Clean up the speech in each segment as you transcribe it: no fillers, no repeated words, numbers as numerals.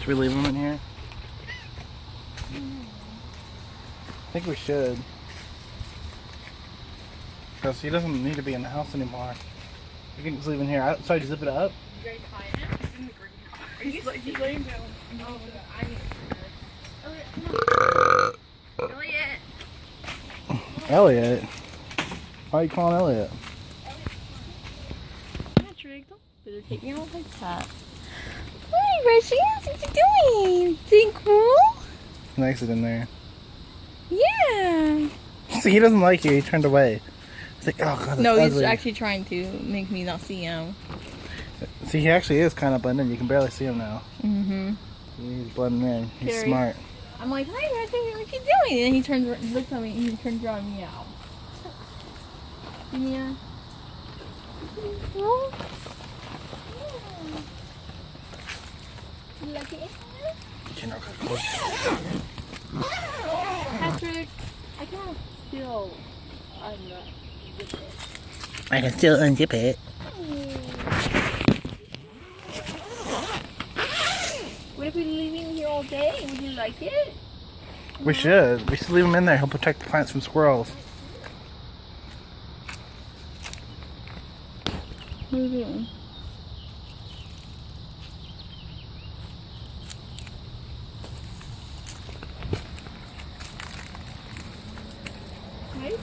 Should we leave him in here? I think we should. Because he doesn't need to be in the house anymore. We can just leave him here. Sorry, zip it up. You guys find him? He's in the greenhouse. He's laying down. Oh, I need to Elliot. Elliot? Why are you calling Elliot? Patrick, don't better take me out like that. Hi, Precious. What you doing? Being cool? He likes it in there. Yeah. See, he doesn't like you. He turned away. He's like, oh, God, that's No, he's ugly. actually trying to make me not see him. See, he actually is kind of blending in. You can barely see him now. Mm-hmm. He's blending in. He's Carrie. smart. I'm like, hi, Patrick. What you doing? And he turns, looks at me, and he turns around and meow. Yeah. You like it? Patrick, I can't feel I can still unzip it. What if we're leaving here all day? Would you like it? We should. We should leave him in there. He'll protect the plants from squirrels. What are you doing? Right?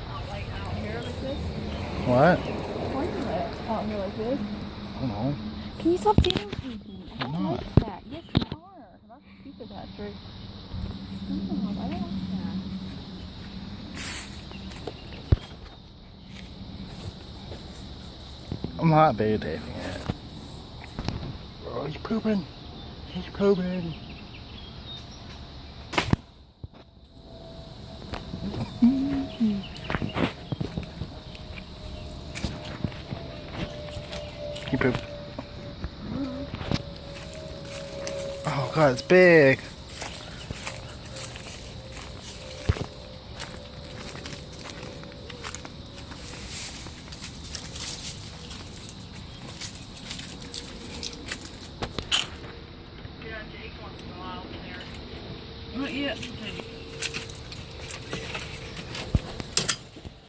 Not like out here like this? What? Why is it out here like this? I don't know. Can you stop dating people? I I'm don't not. like that. Yes, you are. That's stupid, Patrick. Stop. I don't like that. I'm not videotaping it. Oh, he's pooping. He's pooping. He pooped. Oh, God, it's big.